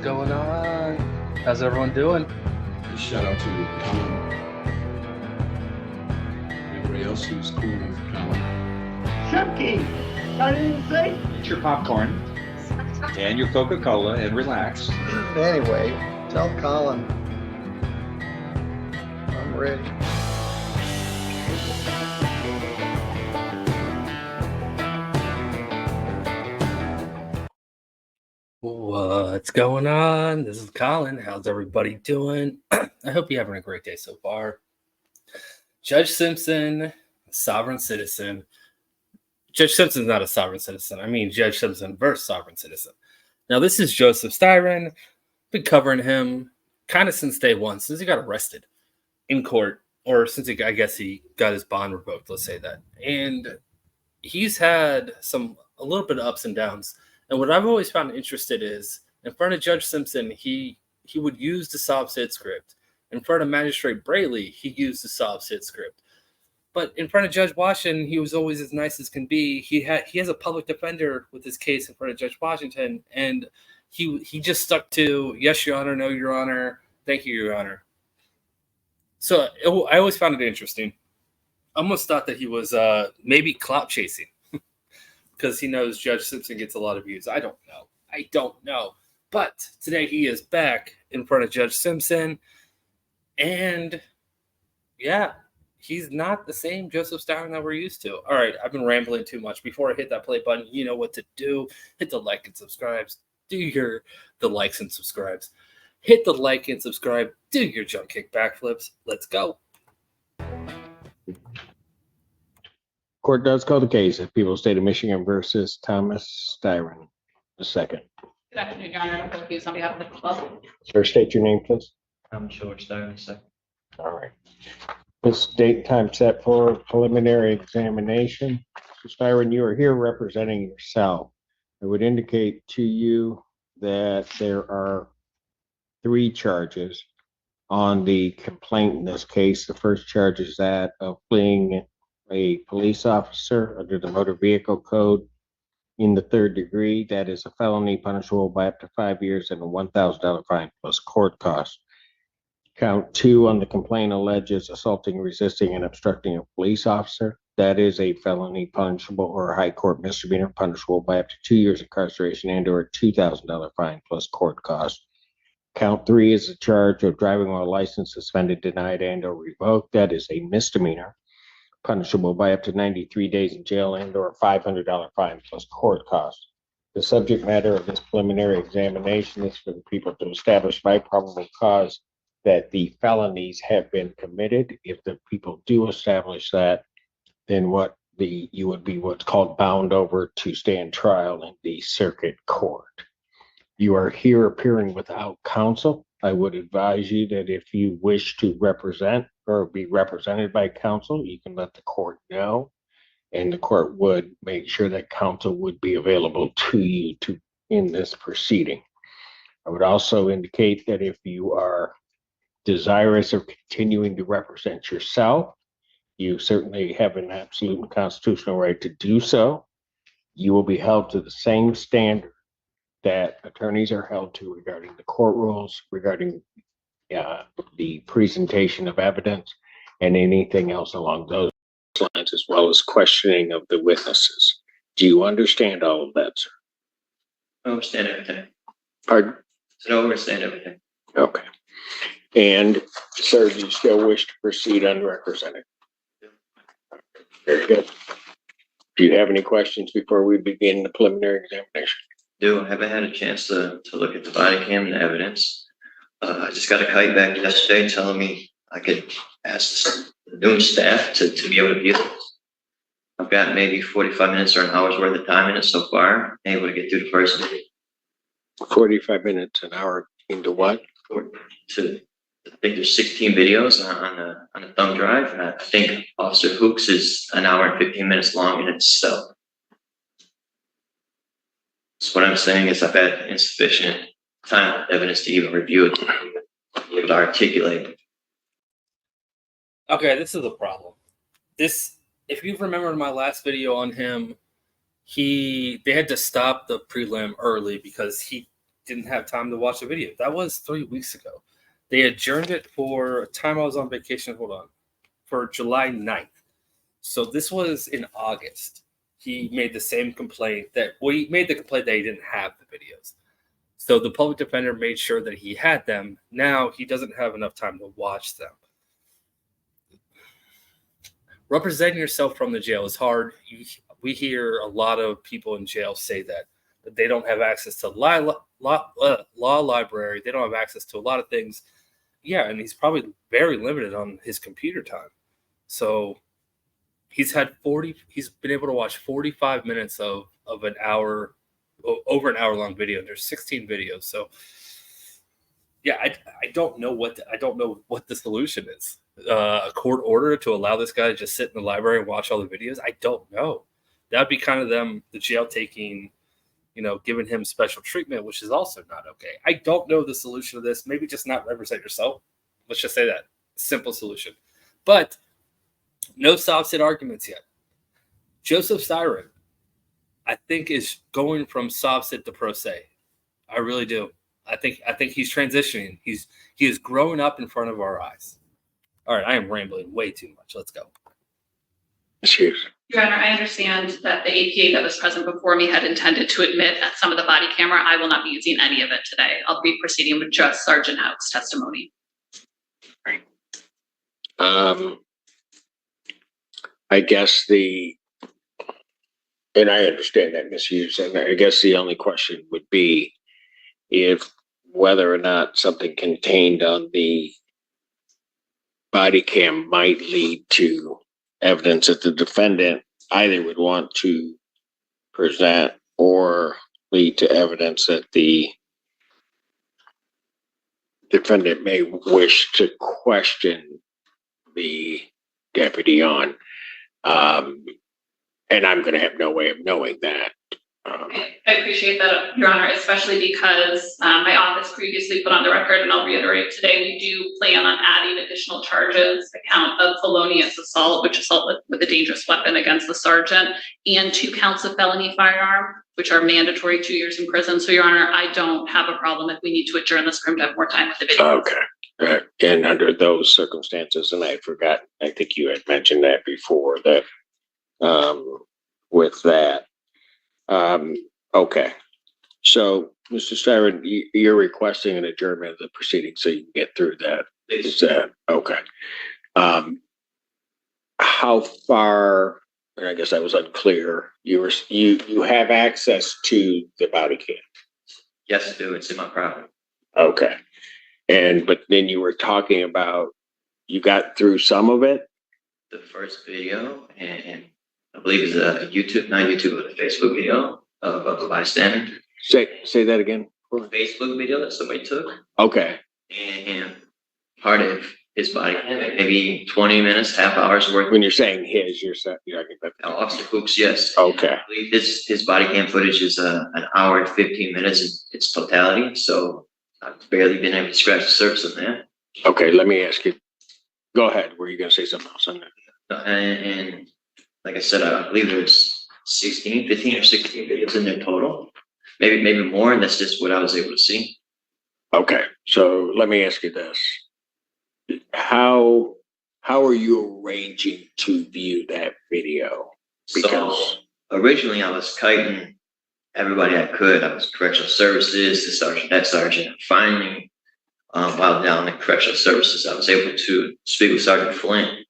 going on? How's everyone doing? Shout out to Colin. Everybody else who's cool with Colin. Chunky! I didn't say. Get your popcorn and your Coca-Cola and relax. Anyway, tell Colin I'm ready. What's going on? This is Colin. How's everybody doing? I hope you're having a great day so far. Judge Simpson, sovereign citizen. Judge Simpson's not a sovereign citizen. I mean, Judge Simpson versus sovereign citizen. Now, this is Joseph Styron. Been covering him kind of since day one, since he got arrested in court, or since I guess he got his bond revoked, let's say that. And he's had a little bit of ups and downs. And what I've always found interested is, in front of Judge Simpson, he would use the sovcit script. In front of Magistrate Braley, he used the sovcit script. But in front of Judge Washington, he was always as nice as can be. He has a public defender with his case in front of Judge Washington, and he just stuck to, yes, Your Honor, no, Your Honor, thank you, Your Honor. So I always found it interesting. I almost thought that he was maybe clout chasing because he knows Judge Simpson gets a lot of views. I don't know. But today he is back in front of Judge Simpson, and yeah, he's not the same Joseph Styron that we're used to. All right, I've been rambling too much. Before I hit that play button, you know what to do. Hit the like and subscribes. Do the likes and subscribes. Hit the like and subscribe. Do your jump kick backflips. Let's go. Court does call the case of People's State of Michigan versus Thomas Styron II. Good afternoon, Your Honor. I'm confused on behalf of the club. Sir, state your name, please. I'm George Styron II. All right. This date and time set for preliminary examination. Mr. Styron, you are here representing yourself. I would indicate to you that there are 3 charges on the complaint in this case. The first charge is that of fleeing a police officer under the Motor Vehicle Code in the 3rd degree. That is a felony punishable by up to 5 years and a $1,000 fine plus court costs. Count 2 on the complaint alleges assaulting, resisting, and obstructing a police officer. That is a felony punishable or a high court misdemeanor punishable by up to 2 years incarceration and or a $2,000 fine plus court costs. Count 3 is a charge of driving while license suspended, denied, and or revoked. That is a misdemeanor punishable by up to 93 days in jail and or a $500 fine plus court costs. The subject matter of this preliminary examination is for the people to establish by probable cause that the felonies have been committed. If the people do establish that, then you would be what's called bound over to stand trial in the circuit court. You are here appearing without counsel. I would advise you that if you wish to represent or be represented by counsel, you can let the court know, and the court would make sure that counsel would be available to you in this proceeding. I would also indicate that if you are desirous of continuing to represent yourself, you certainly have an absolute and constitutional right to do so. You will be held to the same standard that attorneys are held to regarding the court rules, regarding the presentation of evidence, and anything else along those lines, as well as questioning of the witnesses. Do you understand all of that, sir? I understand everything. Pardon? I understand everything. Okay. And, sir, do you still wish to proceed unrepresented? Very good. Do you have any questions before we begin the preliminary examination? I haven't had a chance to look at the body cam and the evidence. I just got a kite back yesterday telling me I could ask the noon staff to be able to view this. I've got maybe 45 minutes or an hour's worth of time in it so far. I'm able to get through the first day. 45 minutes, an hour into what? I think there's 16 videos on the thumb drive. And I think Officer Hooks is an hour and 15 minutes long in itself. So what I'm saying is I've had insufficient time evidence to even review it, to be able to articulate it. Okay, this is a problem. If you remember my last video on him, they had to stop the prelim early because he didn't have time to watch the video. That was 3 weeks ago. They adjourned it for a time I was on vacation. Hold on. For July 9th. So this was in August. He made the same complaint that he made the complaint that he didn't have the videos. So the public defender made sure that he had them. Now he doesn't have enough time to watch them. Representing yourself from the jail is hard. We hear a lot of people in jail say that they don't have access to law library. They don't have access to a lot of things. Yeah, and he's probably very limited on his computer time. So he's been able to watch 45 minutes of an hour, over an hour long video. There's 16 videos. So yeah, I don't know what the solution is. A court order to allow this guy to just sit in the library and watch all the videos? I don't know. That'd be kind of the jail taking, giving him special treatment, which is also not okay. I don't know the solution to this. Maybe just not represent yourself. Let's just say that. Simple solution. But no sovcit arguments yet. Joseph Styron, I think, is going from sovcit to pro se. I really do. I think he's transitioning. He is growing up in front of our eyes. All right, I am rambling way too much. Let's go. Cheers. Your Honor, I understand that the APA that was present before me had intended to admit that some of the body camera. I will not be using any of it today. I'll be proceeding with just Sergeant Hout's testimony. I guess and I understand that misuse, and I guess the only question would be if whether or not something contained on the body cam might lead to evidence that the defendant either would want to present or lead to evidence that the defendant may wish to question the deputy on. And I'm going to have no way of knowing that. I appreciate that, Your Honor, especially because my office previously put on the record, and I'll reiterate today, we do plan on adding additional charges, account of felonious assault, which assault with a dangerous weapon against the sergeant, and 2 counts of felony firearm, which are mandatory 2 years in prison. So, Your Honor, I don't have a problem if we need to adjourn this room to have more time with the video. Okay. Right. And under those circumstances, and I forgot, I think you had mentioned that before, that with that. Okay. So, Mr. Styron, you're requesting an adjournment of the proceeding so you can get through that. Is that okay? How far, and I guess I was unclear, you have access to the body cam? Yes, I do. It's in my property. Okay. But then you were talking about you got through some of it? The first video, and I believe it's a not YouTube, but a Facebook video of a bystander. Say that again. Facebook video that somebody took. Okay. And part of his body cam, maybe 20 minutes, half hour's worth. When you're saying his, you're talking about Officer Fuchs, yes. Okay. And I believe his body cam footage is an hour and 15 minutes in its totality. So I've barely been able to scratch the surface of that. Okay, let me ask you. Go ahead. Were you going to say something else on that? And like I said, I believe there's 15 or 16 videos in there total. Maybe more, and that's just what I was able to see. Okay, so let me ask you this. How are you arranging to view that video? So originally I was kiting everybody I could. I was correctional services, the sergeant, that sergeant. Finally, while down in correctional services, I was able to speak with Sergeant Flint.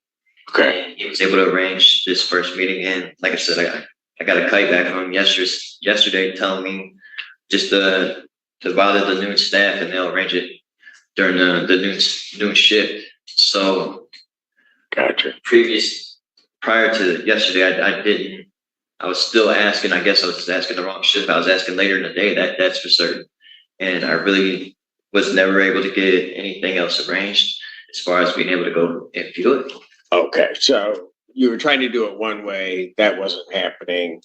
Okay. And he was able to arrange this first meeting. And like I said, I got a kite back from him yesterday telling me just to bother the noon staff, and they'll arrange it during the noon shift. So Gotcha. Prior to yesterday, I was still asking. I guess I was just asking the wrong shift. I was asking later in the day, that's for certain. And I really was never able to get anything else arranged as far as being able to go and view it. Okay, so you were trying to do it one way, that wasn't happening.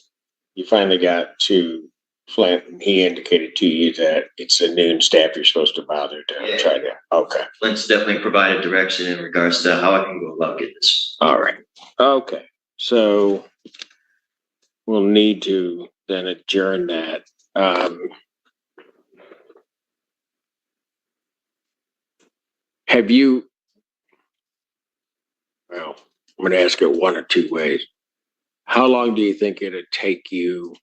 You finally got to Flint, and he indicated to you that it's the noon staff you're supposed to bother to try to. Okay. Flint's definitely provided direction in regards to how I can go about getting this. All right. Okay. So we'll need to then adjourn that. have you, well, I'm going to ask it one or two ways. How long do you think it'd take you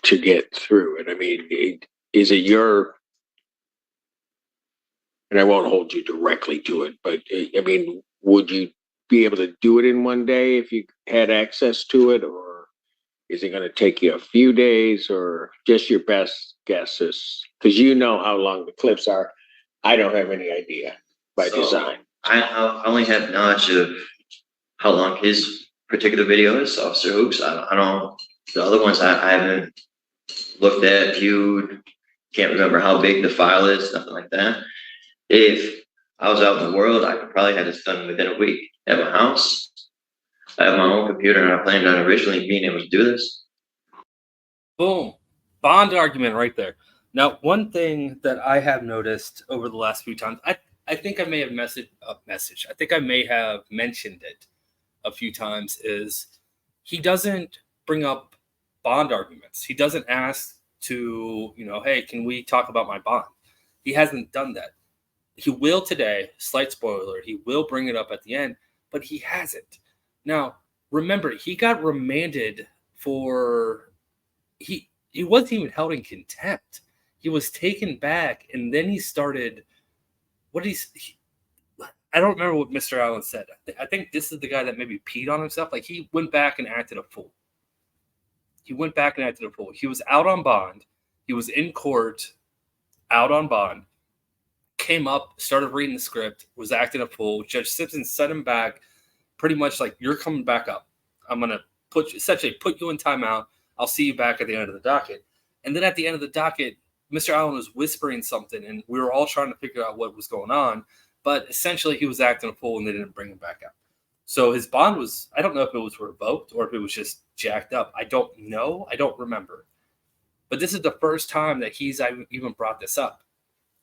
to get through it? I mean, is it your, and I won't hold you directly to it, but I mean, would you be able to do it in one day if you had access to it, or is it going to take you a few days, or just your best guesses? Because you know how long the clips are. I don't have any idea by design. I only have knowledge of how long his particular video is, Officer Hoops. I don't, the other ones I haven't looked at, viewed, can't remember how big the file is, nothing like that. If I was out in the world, I could probably have this done within a week. At my house, I have my own computer, and I planned on originally being able to do this. Boom. Bond argument right there. Now, one thing that I have noticed over the last few times, I think I may have I think I may have mentioned it a few times, is he doesn't bring up bond arguments. He doesn't ask to, hey, can we talk about my bond? He hasn't done that. He will today, slight spoiler, he will bring it up at the end, but he hasn't. Now, remember, he got remanded for, he wasn't even held in contempt. He was taken back, and then he started, I don't remember what Mr. Allen said. I think this is the guy that maybe peed on himself. Like, he went back and acted a fool. He was out on bond. He was in court, out on bond. Came up, started reading the script, was acting a fool. Judge Simpson set him back, pretty much like, you're coming back up. I'm going to put you in timeout. I'll see you back at the end of the docket. And then at the end of the docket, Mr. Allen was whispering something, and we were all trying to figure out what was going on. But essentially, he was acting a fool, and they didn't bring him back up. So his bond was, I don't know if it was revoked or if it was just jacked up. I don't know. I don't remember. But this is the first time that he's even brought this up.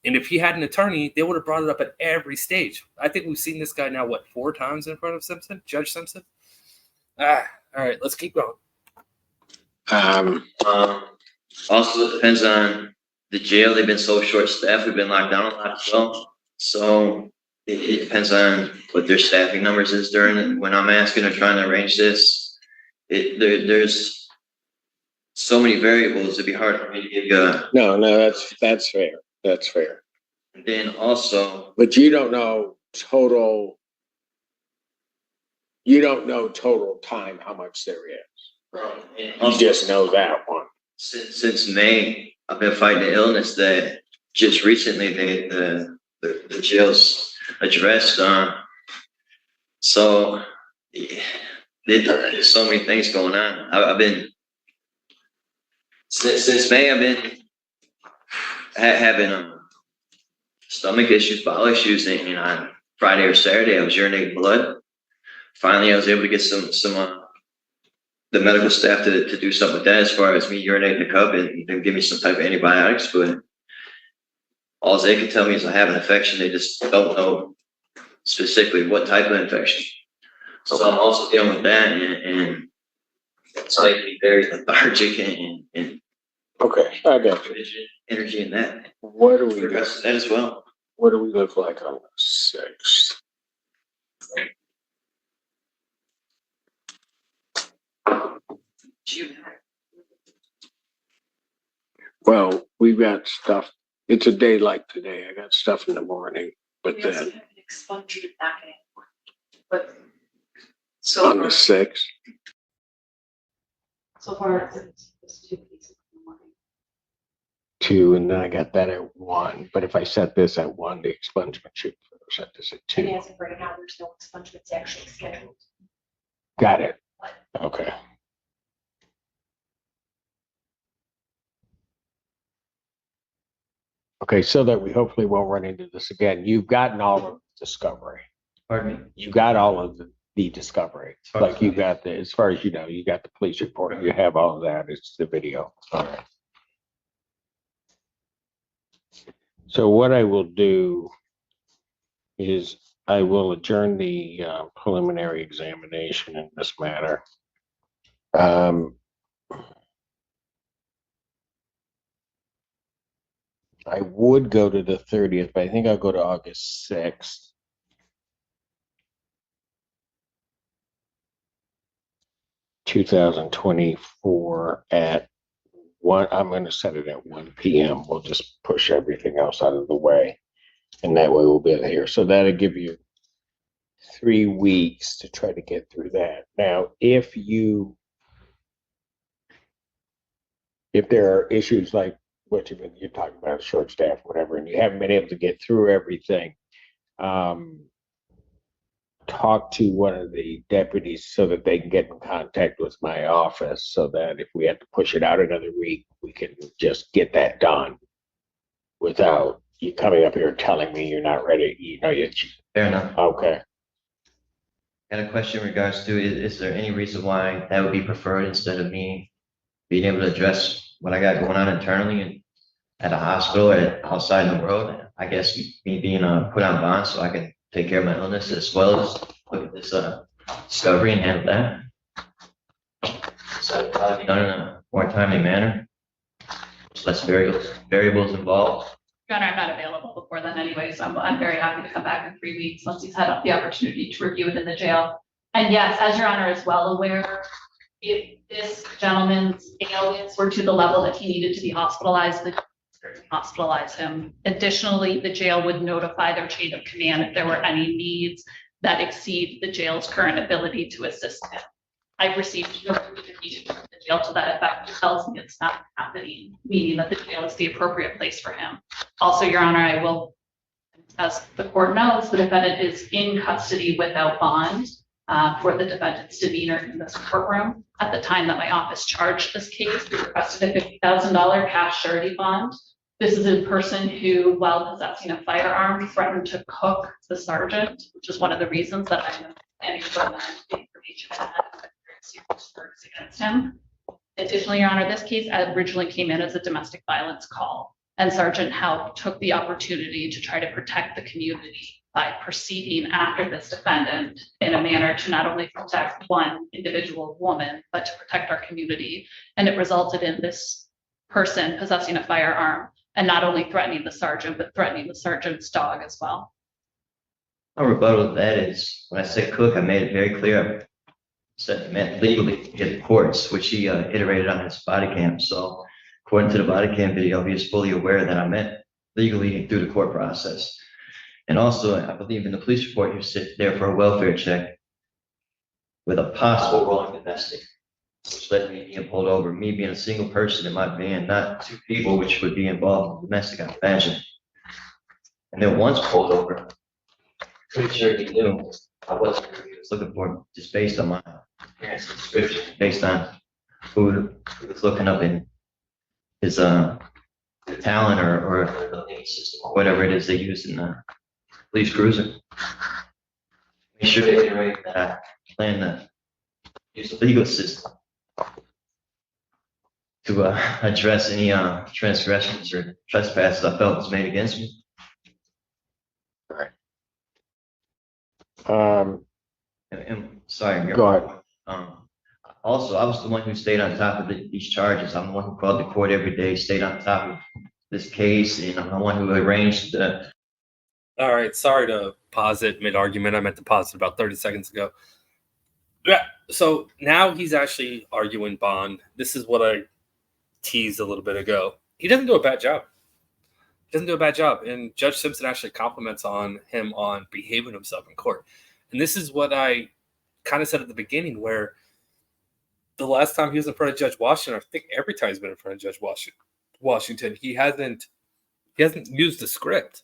And if he had an attorney, they would have brought it up at every stage. I think we've seen this guy now, 4 times in front of Simpson? Judge Simpson? All right, let's keep going. Also, it depends on the jail. They've been so short-staffed. We've been locked down a lot as well. So it depends on what their staffing numbers is during it. When I'm asking or trying to arrange this, there's so many variables. It'd be hard for me to give you a... No, that's fair. That's fair. And then also... But you don't know total time, how much there is. Right. You just know that one. Since May, I've been fighting an illness that just recently the jails addressed. So there's so many things going on. I've been since May. I've been having stomach issues, bowel issues, and on Friday or Saturday I was urinating blood. Finally, I was able to get some the medical staff to do something with that, as far as me urinating the cup, and give me some type of antibiotics. But all they can tell me is I have an infection. They just don't know specifically what type of infection. So I'm also dealing with that, and it's making me very lethargic and okay, I got you. Energy in that. What do we got? That as well. What do we look like on the 6th? Well, we've got stuff. It's a day like today. I got stuff in the morning, but then An expungement back in. But on the 6th. so far it's 2 pieces in the morning. 2, and then I got that at 1. But if I set this at 1, the expungement should set this at 2. And as of right now, there's no expungements actually scheduled. Got it. Okay. Okay, so that we hopefully won't run into this again. You've gotten all of the discovery. Pardon me? You got all of the discovery. Like you got the, as far as you know, you got the police report. You have all of that. It's the video. All right. So what I will do is I will adjourn the preliminary examination in this matter. I would go to the 30th, but I think I'll go to August 6th. 2024 at 1. I'm going to set it at 1 p.m. We'll just push everything else out of the way, and that way we'll be here. So that'll give you 3 weeks to try to get through that. Now, if there are issues like what you're talking about, short staff, whatever, and you haven't been able to get through everything, talk to one of the deputies so that they can get in contact with my office, so that if we have to push it out another week, we can just get that done without you coming up here and telling me you're not ready. Fair enough. Okay. Got a question in regards to, is there any reason why that would be preferred instead of me being able to address what I got going on internally and at a hospital or outside in the world? I guess me being put on bond so I can take care of my illness as well as look at this discovery and handle that. So it'll probably be done in a more timely manner. There's less variables involved. Your Honor, I'm not available before then anyway, so I'm very happy to come back in 3 weeks once he's had the opportunity to review it in the jail. And yes, as Your Honor is well aware, if this gentleman's ailments were to the level that he needed to be hospitalized, the hospitalize him. Additionally, the jail would notify their chain of command if there were any needs that exceed the jail's current ability to assist him. I've received no communication from the jail to that effect. It tells me it's not happening, meaning that the jail is the appropriate place for him. Also, Your Honor, I will, as the court knows, the defendant is in custody without bond for the defendant's demeanor in this courtroom. At the time that my office charged this case, we requested a $50,000 cash surety bond. This is a person who, while possessing a firearm, threatened to cook the sergeant, which is one of the reasons that I'm planning to amend the information I had serious charges against him. Additionally, Your Honor, this case originally came in as a domestic violence call, and Sergeant Howe took the opportunity to try to protect the community by proceeding after this defendant in a manner to not only protect one individual woman, but to protect our community. And it resulted in this person possessing a firearm and not only threatening the sergeant, but threatening the sergeant's dog as well. My rebuttal to that is, when I said cook, I made it very clear. I said meant legally to get the courts, which he iterated on his body cam. So according to the body cam video, he is fully aware that I meant legally through the court process. And also, I believe in the police report, he was sitting there for a welfare check with a possible rolling domestic, which led me being pulled over, me being a single person in my van, not 2 people, which would be involved in domestic, I imagine. And then once pulled over, pretty sure he knew I wasn't who he was looking for, just based on my appearance and description, based on who was looking up in his talent or the name system or whatever it is they use in the police cruiser. Make sure to iterate that I plan to use the legal system to address any transgressions or trespasses I felt was made against me. And sorry, Go ahead. Also, I was the one who stayed on top of these charges. I'm the one who called the court every day, stayed on top of this case, and I'm the one who arranged the. All right, sorry to pause it mid-argument. I meant to pause it about 30 seconds ago. Yeah, so now he's actually arguing bond. This is what I teased a little bit ago. He doesn't do a bad job. And Judge Simpson actually compliments on him on behaving himself in court. And this is what I kind of said at the beginning, where the last time he was in front of Judge Washington, I think every time he's been in front of Judge Washington, he hasn't used the script.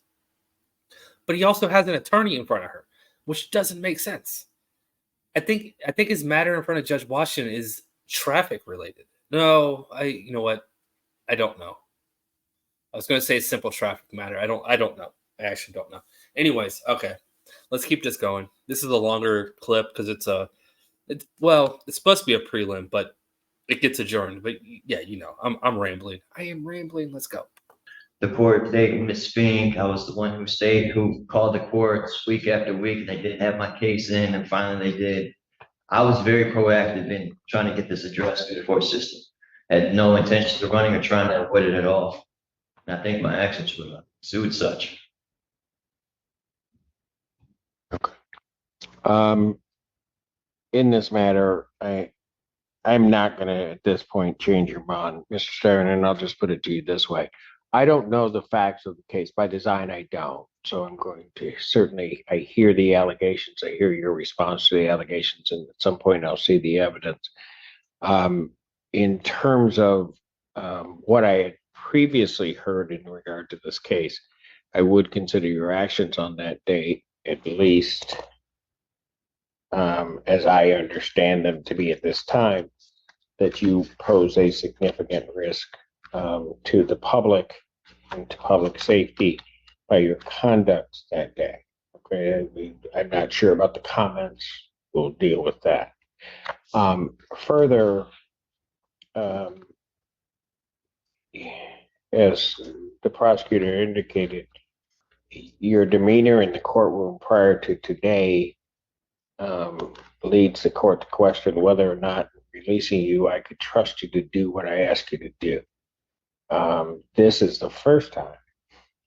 But he also has an attorney in front of her, which doesn't make sense. I think his matter in front of Judge Washington is traffic related. No, you know what? I don't know. I was going to say simple traffic matter. I don't know. I actually don't know. Anyways, okay. Let's keep this going. This is a longer clip because it's supposed to be a prelim, but it gets adjourned. But yeah, I'm rambling. I am rambling. Let's go. The court date, Ms. Fink, I was the one who called the courts week after week, and they didn't have my case in, and finally they did. I was very proactive in trying to get this addressed through the court system. Had no intentions of running or trying to avoid it at all. And I think my actions would exude such. In this matter, I'm not going to at this point change your bond, Mr. Stern, and I'll just put it to you this way. I don't know the facts of the case. By design, I don't. So I'm going to certainly, I hear the allegations. I hear your response to the allegations, and at some point I'll see the evidence. In terms of what I had previously heard in regard to this case, I would consider your actions on that date, at least as I understand them to be at this time, that you pose a significant risk to the public and to public safety by your conduct that day. Okay, I'm not sure about the comments. We'll deal with that. Further, as the prosecutor indicated, your demeanor in the courtroom prior to today leads the court to question whether or not releasing you, I could trust you to do what I ask you to do. This is the first time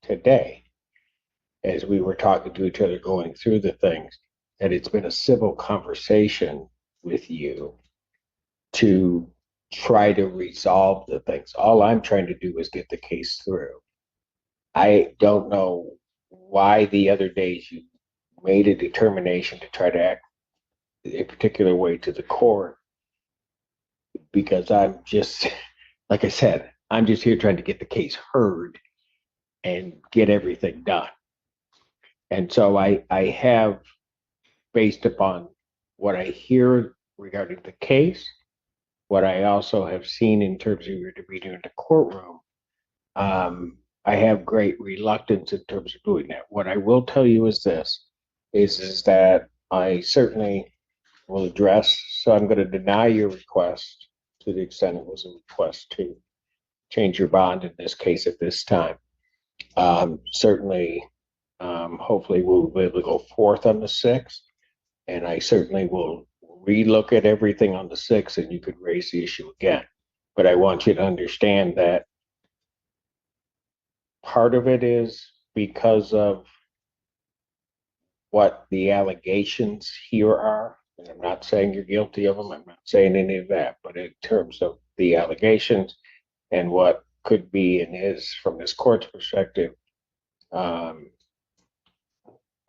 today, as we were talking to each other going through the things, that it's been a civil conversation with you to try to resolve the things. All I'm trying to do is get the case through. I don't know why the other days you made a determination to try to act a particular way to the court, because I'm just, like I said, I'm just here trying to get the case heard and get everything done. And so I have, based upon what I hear regarding the case, what I also have seen in terms of your demeanor in the courtroom, I have great reluctance in terms of doing that. What I will tell you is this, is that I certainly will address, so I'm going to deny your request to the extent it was a request to change your bond in this case at this time. Certainly, hopefully we'll be able to go forth on the 6th, and I certainly will relook at everything on the 6th, and you could raise the issue again. But I want you to understand that part of it is because of what the allegations here are. And I'm not saying you're guilty of them. I'm not saying any of that. But in terms of the allegations and what could be and is, from this court's perspective, a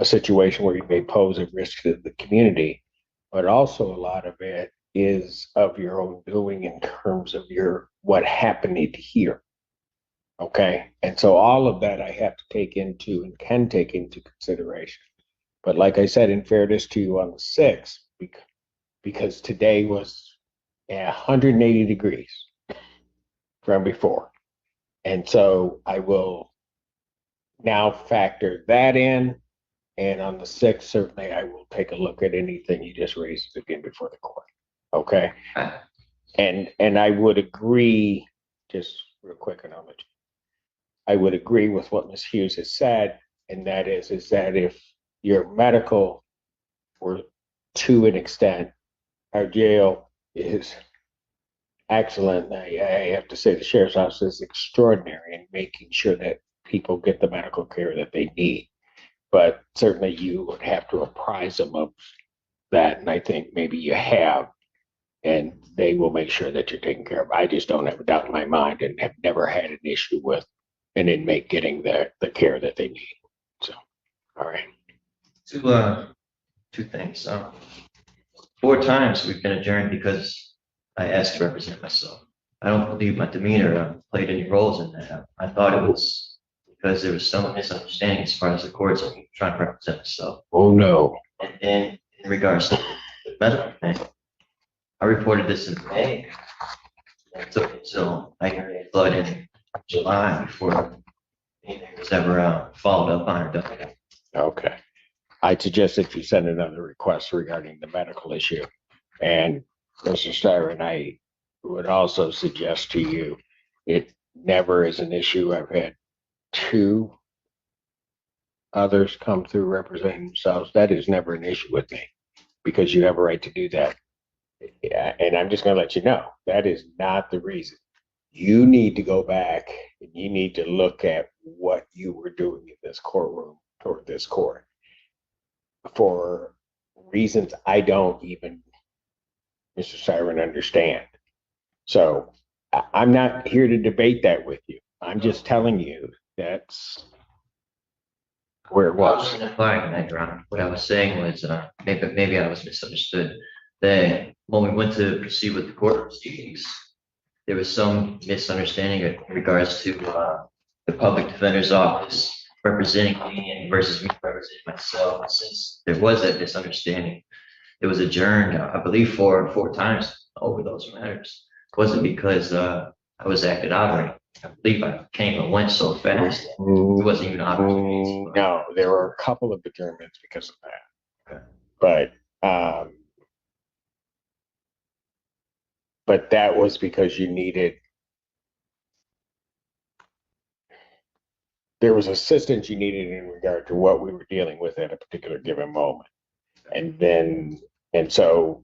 situation where you may pose a risk to the community, but also a lot of it is of your own doing in terms of what happened here. Okay. And so all of that I have to take into and can take into consideration. But like I said, in fairness to you on the 6th, because today was 180 degrees from before. And so I will now factor that in. And on the 6th, certainly I will take a look at anything you just raised again before the court. Okay. And I would agree, just real quick, and I'll let you. I would agree with what Ms. Hughes has said, and that is that if your medical, or to an extent, our jail is excellent. I have to say the sheriff's office is extraordinary in making sure that people get the medical care that they need. But certainly you would have to apprise them of that, and I think maybe you have, and they will make sure that you're taken care of. I just don't have a doubt in my mind and have never had an issue with an inmate getting the care that they need. So, all right. Two things. 4 times we've been adjourned because I asked to represent myself. I don't believe my demeanor played any roles in that. I thought it was because there was some misunderstanding as far as the courts and trying to represent myself. Oh no. And then in regards to the medical thing, I reported this in May. It took until I got blood in July before anything was ever followed up on or done. Okay. I suggest that you send another request regarding the medical issue. And Mr. Styron, I would also suggest to you, it never is an issue. I've had 2 others come through representing themselves. That is never an issue with me, because you have a right to do that. Yeah, and I'm just going to let you know that is not the reason. you need to go back and you need to look at what you were doing in this courtroom or this court for reasons I don't even, Mr. Siren, understand. So I'm not here to debate that with you. I'm just telling you that's where it I was. wasn't implying that, Your Honor. What I was saying was, maybe I was misunderstood. That when we went to proceed with the court proceedings, there was some misunderstanding in regards to the public defender's office representing me versus me representing myself. And since there was that misunderstanding, it was adjourned, I believe, four times over those matters. It wasn't because I was acted out or anything. I believe I came and went so fast. It wasn't even opportunities. No, there were a couple of adjournments because of that. But that was because you needed, there was assistance you needed in regard to what we were dealing with at a particular given moment. And so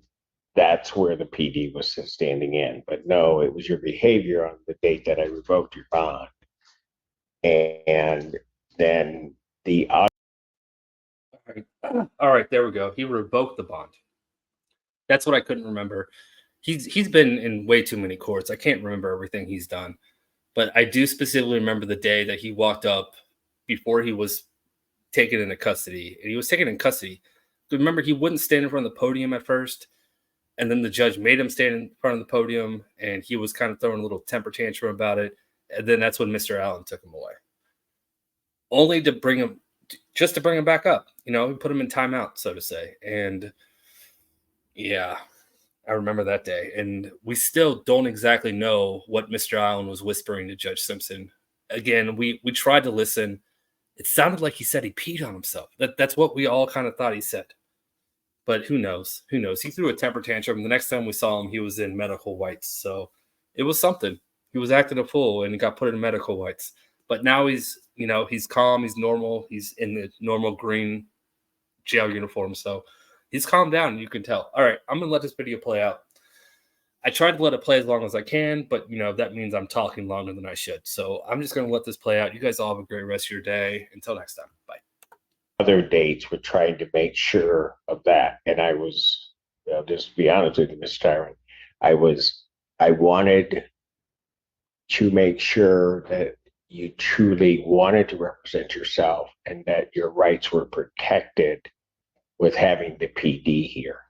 that's where the PD was standing in. But no, it was your behavior on the date that I revoked your bond. And then the other. All right, there we go. He revoked the bond. That's what I couldn't remember. He's been in way too many courts. I can't remember everything he's done. But I do specifically remember the day that he walked up before he was taken into custody. And he was taken in custody. Remember, he wouldn't stand in front of the podium at first. And then the judge made him stand in front of the podium. And he was kind of throwing a little temper tantrum about it. And then that's when Mr. Allen took him away. Only to bring him, just to bring him back up. You know, he put him in timeout, so to say. And yeah, I remember that day. And we still don't exactly know what Mr. Allen was whispering to Judge Simpson. Again, we tried to listen. It sounded like he said he peed on himself. That's what we all kind of thought he said. But who knows? Who knows? He threw a temper tantrum. The next time we saw him, he was in medical whites. So it was something. He was acting a fool and he got put in medical whites. But now he's calm. He's normal. He's in the normal green jail uniform. So he's calmed down, you can tell. All right, I'm going to let this video play out. I tried to let it play as long as I can, but, that means I'm talking longer than I should. So I'm just going to let this play out. You guys all have a great rest of your day. Until next time. Bye. Other dates were trying to make sure of that. And I was, just to be honest with you, Mr. Tyron, I wanted to make sure that you truly wanted to represent yourself and that your rights were protected with having the PD here.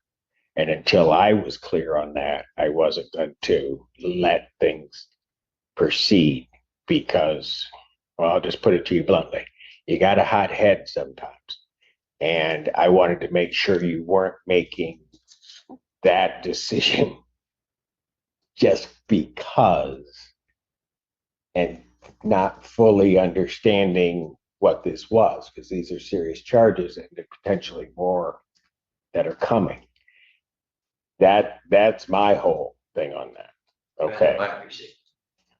And until I was clear on that, I wasn't going to let things proceed because, well, I'll just put it to you bluntly. You got a hot head sometimes. And I wanted to make sure you weren't making that decision just because and not fully understanding what this was, because these are serious charges and potentially more that are coming. That's my whole thing on that. Okay. I appreciate it.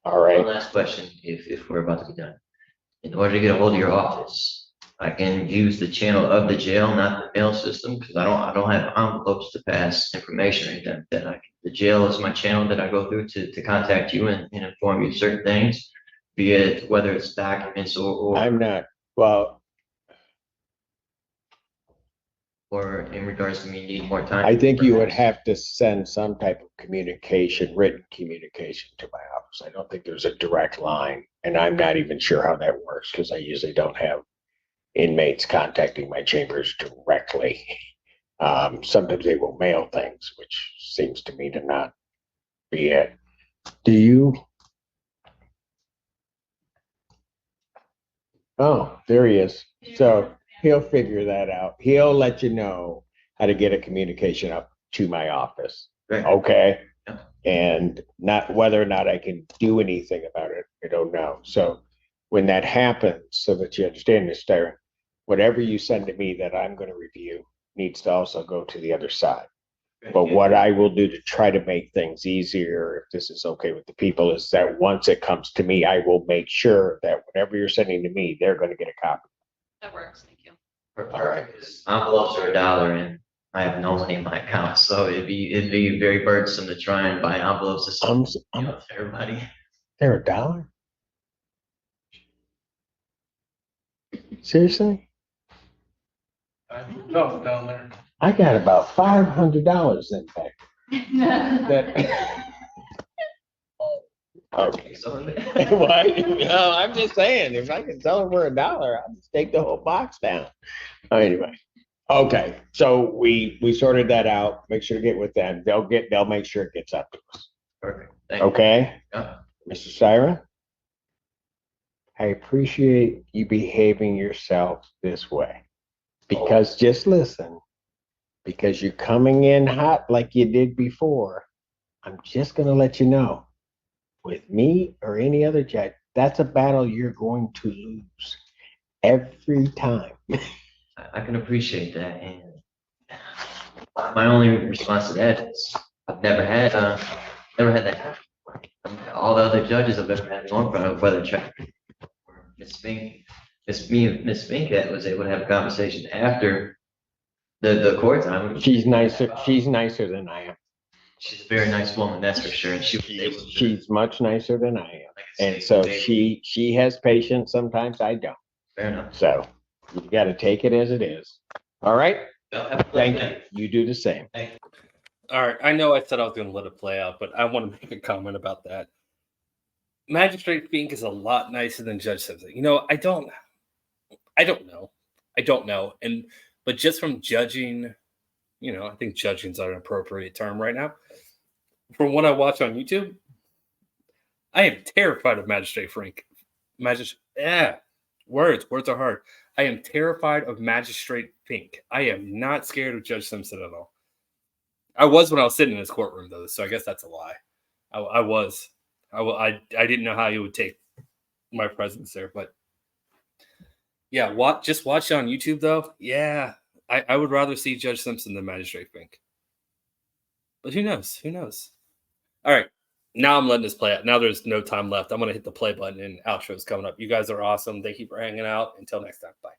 All right. One last question, if we're about to be done. In order to get a hold of your office, I can use the channel of the jail, not the mail system, because I don't have envelopes to pass information or anything. The jail is my channel that I go through to contact you and inform you of certain things, be it whether it's documents or I'm not, well, or in regards to me needing more time. I think you would have to send some type of communication, written communication to my office. I don't think there's a direct line, and I'm not even sure how that works because I usually don't have inmates contacting my chambers directly. Sometimes they will mail things, which seems to me to not be it. Do you? Oh, there he is. So he'll figure that out. He'll let you know how to get a communication up to my office. Right. Okay. Yeah. And not whether or not I can do anything about it, I don't know. So when that happens, so that you understand this, Darren, whatever you send to me that I'm going to review needs to also go to the other side. But what I will do to try to make things easier, if this is okay with the people, is that once it comes to me, I will make sure that whatever you're sending to me, they're going to get a copy. That works. Thank you. All right. Envelopes are $1 and I have no money in my account, so it'd be very burdensome to try and buy envelopes to everybody. They're $1? Seriously? Tough down there. I got about $500 in back. That. Okay. Why? No, I'm just saying, if I can sell them for $1, I'll just take the whole box down. Anyway, okay, so we sorted that out. Make sure to get with them. They'll make sure it gets up to us. Perfect. Thank you. Okay, Yeah. Mr. Syra, I appreciate you behaving yourself this way. Because just listen, because you're coming in hot like you did before, I'm just gonna let you know. With me or any other judge, that's a battle you're going to lose every time. I can appreciate that, and my only response to that is I've never had that happen. All the other judges have ever had one front of whether check. Miss Fink, Miss Finkett was able to have a conversation after the court time. She's nicer. She's nicer than I am. She's a very nice woman, that's for sure. And She's much nicer than I am. like I say, And so maybe- she has patience. Sometimes I don't. Fair enough. So you got to take it as it is. All right. Well, have a good Thank night. you. You do the same. All right. I know I said I was going to let it play out, but I want to make a comment about that. Magistrate Fink is a lot nicer than Judge Simpson. I don't know. But just from judging, I think judging's an appropriate term right now. From what I watch on YouTube, I am terrified of Magistrate Fink. Words are hard. I am terrified of Magistrate Fink. I am not scared of Judge Simpson at all. I was when I was sitting in his courtroom, though, so I guess that's a lie. I was. I didn't know how you would take my presence there, but yeah, just watch it on YouTube, though. Yeah, I would rather see Judge Simpson than Magistrate Fink. But who knows? Who knows? All right, now I'm letting this play out. Now there's no time left. I'm going to hit the play button and outro's coming up. You guys are awesome. Thank you for hanging out. Until next time. Bye.